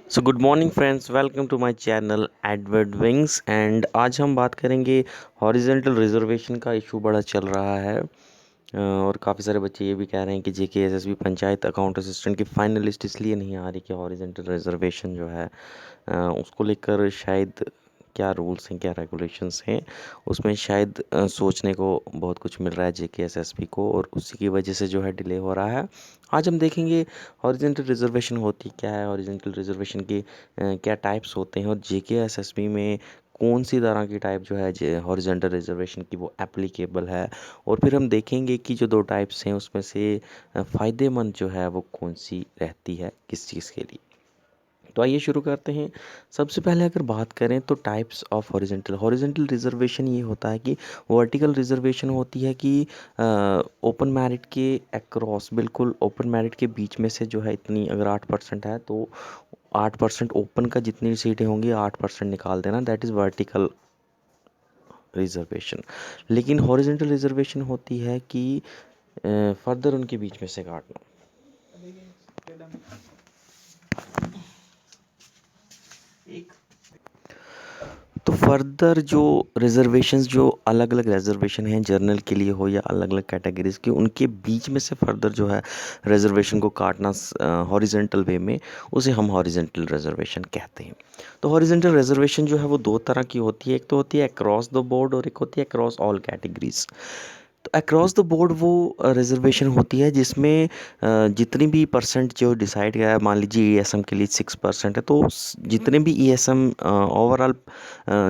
So good morning friends, welcome to my channel Edward Wings. And आज हम बात करेंगे हॉरिजेंटल रिजर्वेशन का इशू बड़ा चल रहा है। और काफ़ी सारे बच्चे ये भी कह रहे हैं कि जेके एसएसबी पंचायत अकाउंट असिस्टेंट की फाइनल लिस्ट इसलिए नहीं आ रही कि हॉरिजेंटल रिजर्वेशन जो है उसको लेकर शायद क्या रूल्स हैं, क्या रेगुलेशंस हैं, उसमें शायद सोचने को बहुत कुछ मिल रहा है जेके एसएसबी को, और उसी की वजह से जो है डिले हो रहा है। आज हम देखेंगे हॉरिजेंटल रिजर्वेशन होती क्या है, हॉरिजेंटल रिजर्वेशन के क्या टाइप्स होते हैं, और जेके एसएसबी में कौन सी तरह की टाइप जो है हॉरिजेंटल रिजर्वेशन की वो एप्लीकेबल है। और फिर हम देखेंगे कि जो दो टाइप्स हैं उसमें से फ़ायदेमंद जो है वो कौन सी रहती है किस चीज़ के लिए। तो आइए शुरू करते हैं। सबसे पहले अगर बात करें तो types of horizontal horizontal reservation ये होता है कि वर्टिकल रिजर्वेशन होती है कि ओपन मेरिट के अक्रॉस, बिल्कुल ओपन मेरिट के बीच में से जो है इतनी अगर 8% है तो 8% ओपन का जितनी सीटें होंगी 8% निकाल देना, दैट इज़ वर्टिकल रिजर्वेशन। लेकिन हॉरिजेंटल रिजर्वेशन होती है कि फर्दर उनके बीच में से काटना। तो फर्दर जो रिजर्वेशंस, जो अलग अलग रिजर्वेशन हैं जर्नल के लिए हो या अलग अलग कैटेगरीज के, उनके बीच में से फर्दर जो है रिजर्वेशन को काटना हॉरिजेंटल वे में, उसे हम हॉरिजेंटल रिजर्वेशन कहते हैं। तो हॉरिजेंटल रिजर्वेशन जो है वो दो तरह की होती है, एक तो होती है अक्रॉस द बोर्ड और एक होती है अक्रॉस ऑल कैटेगरीज। तो अक्रॉस द बोर्ड वो रिजर्वेशन होती है जिसमें जितनी भी परसेंट जो डिसाइड किया है, मान लीजिए ईएसएम के लिए 6% है, तो जितने भी ईएसएम ओवरऑल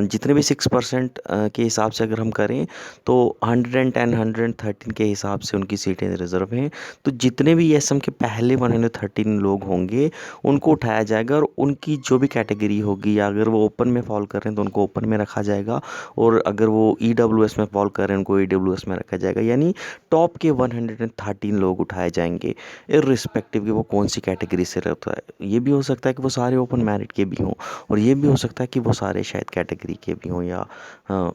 जितने भी 6% के हिसाब से अगर हम करें तो 110 113 के हिसाब से उनकी सीटें रिजर्व हैं। तो जितने भी ईएसएम के पहले 113 लोग होंगे उनको उठाया जाएगा, और उनकी जो भी कैटेगरी होगी, या अगर वो ओपन में फॉल कर रहे हैं तो उनको ओपन में रखा जाएगा, और अगर वो ईडब्ल्यूएस में फॉल कर रहे हैं उनको ईडब्ल्यूएस में रखा जाएगा। यानी टॉप के 113 लोग उठाए जाएंगे, इर्रिस्पेक्टिव कि वो कौन सी कैटेगरी से रहता है। ये भी हो सकता है कि वो सारे ओपन मेरिट के भी हों, और ये भी हो सकता है कि वो सारे शायद कैटेगरी के भी हों, या अ,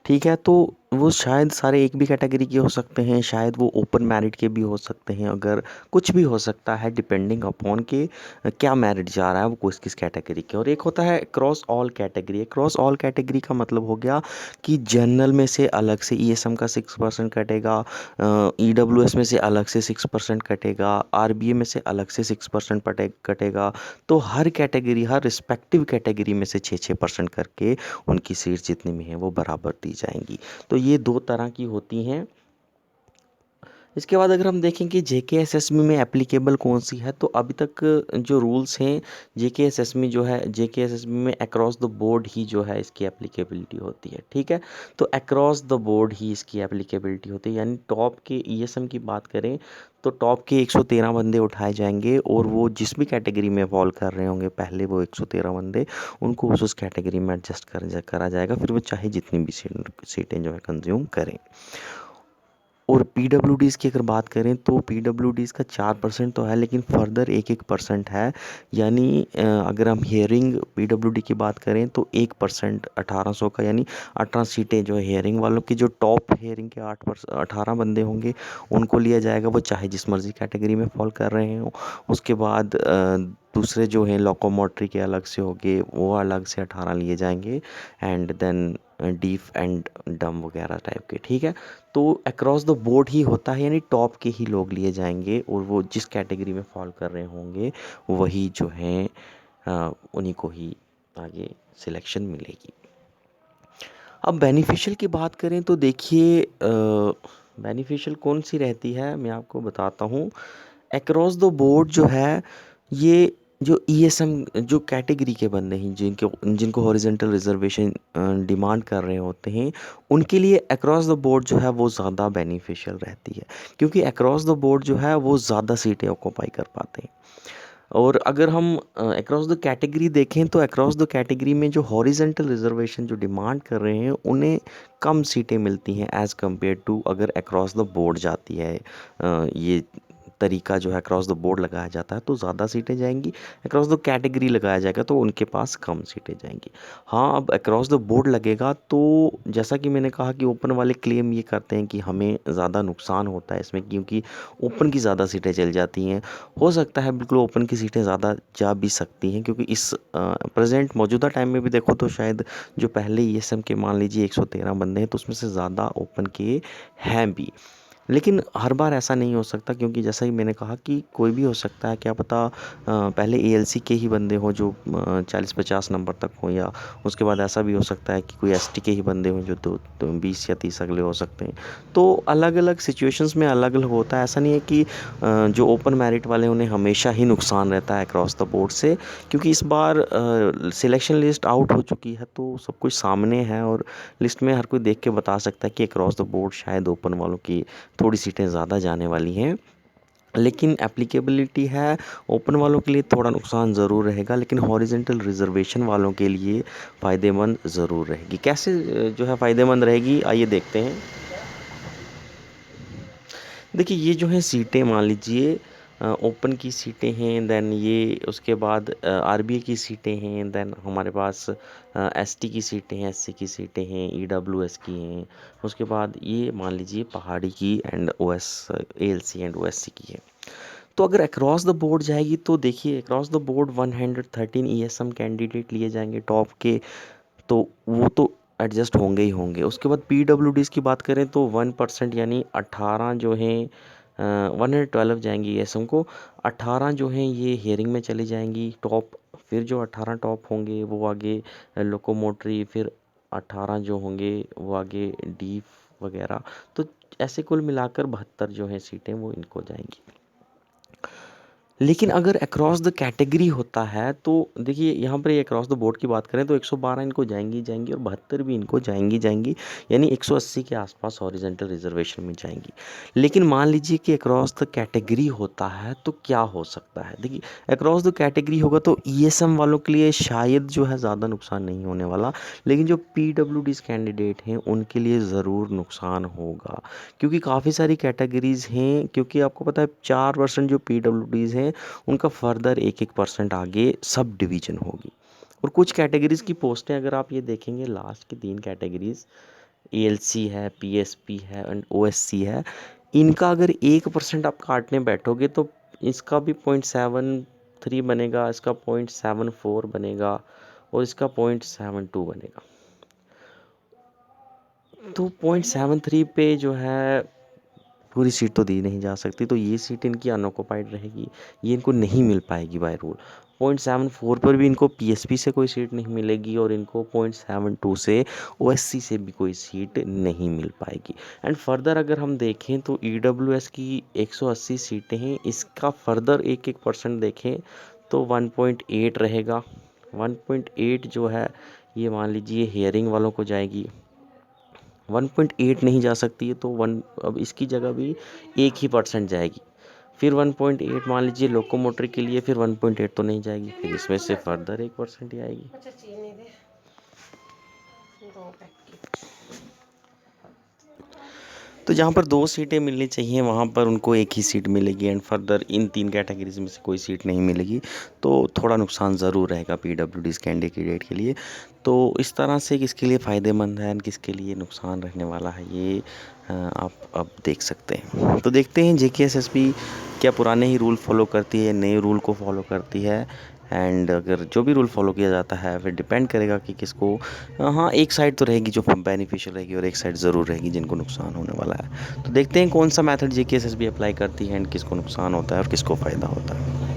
ठीक है। तो वो शायद सारे एक भी कैटेगरी के हो सकते हैं, शायद वो ओपन मेरिट के भी हो सकते हैं, अगर कुछ भी हो सकता है डिपेंडिंग अपॉन के क्या मेरिट जा रहा है वो किस किस कैटेगरी के। और एक होता है cross all category. Cross all category का मतलब हो गया कि जनरल में से अलग से ईएसएम का 6% कटेगा, ईडब्ल्यूएस में से अलग से 6% कटेगा, आरबीए में से अलग से 6% कटेगा। तो हर कैटेगरी, हर रिस्पेक्टिव कैटेगरी में से 6-6% करके उनकी सीट्स जितनी भी हैं वो बराबर दी जाएंगी। तो ये दो तरह की होती हैं। इसके बाद अगर हम देखें कि जेकेएसएसबी में एप्लीकेबल कौन सी है, तो अभी तक जो रूल्स हैं जेकेएसएसबी जो है, जेकेएसएसबी में अक्रॉस द बोर्ड ही जो है इसकी एप्लीकेबिलिटी होती है। ठीक है, तो अक्रॉस द बोर्ड ही इसकी एप्लीकेबिलिटी होती है। यानी टॉप के ईएसएम की बात करें तो टॉप के 113 बंदे उठाए जाएंगे, और वो जिस भी कैटेगरी में फॉल कर रहे होंगे पहले वो 113 बंदे, उनको उस कैटेगरी में एडजस्ट करा जाएगा, फिर वो चाहे जितनी भी सीटें जो है कंज्यूम करें। और पीडब्ल्यूडीज़ की अगर बात करें तो पीडब्ल्यूडीज़ का 4% तो है, लेकिन फर्दर 1-1% है। यानी अगर हम हेयरिंग पीडब्ल्यूडी की बात करें तो 1% 1800 का, यानी 18 सीटें जो है हेयरिंग वालों की, जो टॉप हेयरिंग के 18 बंदे होंगे उनको लिया जाएगा, वो चाहे जिस मर्जी कैटेगरी में फॉल कर रहे हों। उसके बाद दूसरे जो हैं लोकोमोटरी के अलग से होंगे, वो अलग से 18 लिए जाएंगे, एंड देन डीफ एंड डम वगैरह टाइप के। ठीक है, तो अक्रॉस द बोर्ड ही होता है, यानी टॉप के ही लोग लिए जाएंगे, और वो जिस कैटेगरी में फॉल कर रहे होंगे वही जो हैं उन्हीं को ही आगे सिलेक्शन मिलेगी। अब बेनिफिशियल की बात करें तो देखिए बेनिफिशियल कौन सी रहती है मैं आपको बताता हूँ। अक्रॉस द बोर्ड जो है, ये जो ईएसएम जो कैटेगरी के बंदे हैं जिनको जिनको हॉरिजेंटल रिजर्वेशन डिमांड कर रहे होते हैं, उनके लिए अक्रॉस द बोर्ड जो है वो ज़्यादा बेनिफिशियल रहती है, क्योंकि अक्रॉस द बोर्ड जो है वो ज़्यादा सीटें ऑक्यूपाई कर पाते हैं। और अगर हम अक्रॉस द कैटेगरी देखें तो अक्रॉस द कैटेगरी में जो हॉरिजेंटल रिजर्वेशन जो डिमांड कर रहे हैं उन्हें कम सीटें मिलती हैं एज़ कम्पेयर टू अगर अक्रॉस द बोर्ड जाती है ये तरीका जो है अक्रॉस द बोर्ड लगाया जाता है तो ज़्यादा सीटें जाएंगी, अक्रॉस द कैटेगरी लगाया जाएगा तो उनके पास कम सीटें जाएंगी। हाँ, अब अक्रॉस द बोर्ड लगेगा तो जैसा कि मैंने कहा कि ओपन वाले क्लेम ये करते हैं कि हमें ज़्यादा नुकसान होता है इसमें, क्योंकि ओपन की ज़्यादा सीटें चल जाती हैं। हो सकता है बिल्कुल ओपन की सीटें ज़्यादा जा भी सकती हैं, क्योंकि इस प्रेजेंट मौजूदा टाइम में भी देखो तो शायद जो पहले ईएसएम के मान लीजिए 113 बंदे हैं तो उसमें से ज़्यादा ओपन के हैं भी। लेकिन हर बार ऐसा नहीं हो सकता, क्योंकि जैसा ही मैंने कहा कि कोई भी हो सकता है, क्या पता पहले एएलसी के ही बंदे हों जो 40-50 नंबर तक हों, या उसके बाद ऐसा भी हो सकता है कि कोई एसटी के ही बंदे हों जो 20 या 30 अगले हो सकते हैं। तो अलग अलग सिचुएशंस में अलग अलग होता है। ऐसा नहीं है कि जो ओपन मेरिट वाले उन्हें हमेशा ही नुकसान रहता है अक्रॉस द बोर्ड से, क्योंकि इस बार सिलेक्शन लिस्ट आउट हो चुकी है तो सब कुछ सामने है और लिस्ट में हर कोई देख के बता सकता है कि अक्रॉस द बोर्ड शायद ओपन वालों की थोड़ी सीटें ज़्यादा जाने वाली हैं। लेकिन एप्लीकेबिलिटी है ओपन वालों के लिए थोड़ा नुकसान ज़रूर रहेगा, लेकिन हॉरिजेंटल रिजर्वेशन वालों के लिए फ़ायदेमंद ज़रूर रहेगी। कैसे जो है फ़ायदेमंद रहेगी, आइए देखते हैं। देखिए ये जो है सीटें मान लीजिए ओपन की सीटें हैं, देन ये उसके बाद आरबीए की सीटें हैं, देन हमारे पास एसटी की सीटें हैं, एससी की सीटें हैं, ईडब्ल्यूएस की हैं, उसके बाद ये मान लीजिए पहाड़ी की and OS ALC and OSC की है। तो अगर अक्रॉस द बोर्ड जाएगी तो देखिए across the board 113 ESM candidate लिए जाएंगे टॉप के, तो वो तो एडजस्ट होंगे ही होंगे। उसके बाद पीडब्ल्यूडीज़ की बात करें तो 1% यानी 18 जो हैं 112 जाएंगी ईएसएम को, 18 जो हैं ये हेयरिंग में चली जाएंगी टॉप। फिर जो 18 टॉप होंगे वो आगे लोकोमोटरी, फिर 18 जो होंगे वो आगे डीफ वगैरह। तो ऐसे कुल मिलाकर 72 जो हैं सीटें वो इनको जाएंगी। लेकिन अगर अक्रॉस द कैटेगरी होता है तो देखिए यहाँ पर ये अक्रॉस द बोर्ड की बात करें तो 112 इनको जाएंगी जाएंगी और 72 भी इनको जाएंगी जाएंगी, यानी 180 के आसपास हॉरिजेंटल रिजर्वेशन में जाएंगी। लेकिन मान लीजिए कि अक्रॉस द कैटेगरी होता है तो क्या हो सकता है। देखिए अक्रॉस द कैटेगरी होगा तो ईएसएम वालों के लिए शायद जो है ज़्यादा नुकसान नहीं होने वाला, लेकिन जो पीडब्ल्यूडीज़ कैंडिडेट हैं उनके लिए ज़रूर नुकसान होगा, क्योंकि काफ़ी सारी कैटेगरीज़ हैं। क्योंकि आपको पता है 4% जो पीडब्ल्यूडीज़ हैं उनका फर्दर 1-1% आगे सब डिवीज़न होगी। और कुछ कैटेगरीज़ की पोस्टें अगर आप ये देखेंगे, लास्ट की 3 कैटेगरीज़ एएलसी है, पीएसपी है एंड ओएससी है, इनका अगर 1% आप काटने बैठोगे तो इसका भी 0.73 बनेगा, इसका 0.74 बनेगा और इसका 0.72 बनेगा। तो 0.73 पे जो है पूरी सीट तो दी नहीं जा सकती, तो ये सीट इनकी अनऑक्युपाइड रहेगी, ये इनको नहीं मिल पाएगी बाय रूल। 0.74 पर भी इनको पीएसपी से कोई सीट नहीं मिलेगी और इनको 0.72 से ओएससी से भी कोई सीट नहीं मिल पाएगी। एंड फर्दर अगर हम देखें तो ईडब्ल्यूएस की 180 सीटें हैं, इसका फर्दर 1-1% देखें तो 1.8 रहेगा। 1.8 जो है ये मान लीजिए हेयरिंग वालों को जाएगी, 1.8 नहीं जा सकती है तो अब इसकी जगह भी 1% जाएगी। फिर 1.8 मान लीजिए लोकोमोटर के लिए, फिर 1.8 तो नहीं जाएगी, फिर इसमें से फर्दर 1% ही आएगी। तो जहाँ पर 2 सीटें मिलनी चाहिए वहाँ पर उनको 1 ही सीट मिलेगी एंड फर्दर इन 3 कैटेगरीज में से कोई सीट नहीं मिलेगी, तो थोड़ा नुकसान ज़रूर रहेगा पीडब्ल्यूडीज़ कैंडिडेट के लिए। तो इस तरह से किसके लिए फ़ायदेमंद है किसके लिए नुकसान रहने वाला है ये आप अब देख सकते हैं। तो देखते हैं जेकेएसएसबी क्या पुराने ही रूल फॉलो करती है, नए रूल को फॉलो करती है, एंड अगर जो भी रूल फॉलो किया जाता है फिर डिपेंड करेगा कि किसको, हाँ एक साइड तो रहेगी जो बेनिफिशियल रहेगी और एक साइड ज़रूर रहेगी जिनको नुकसान होने वाला है। तो देखते हैं कौन सा मेथड जेकेएसएसबी अप्लाई करती है एंड किसको नुकसान होता है और किसको फ़ायदा होता है।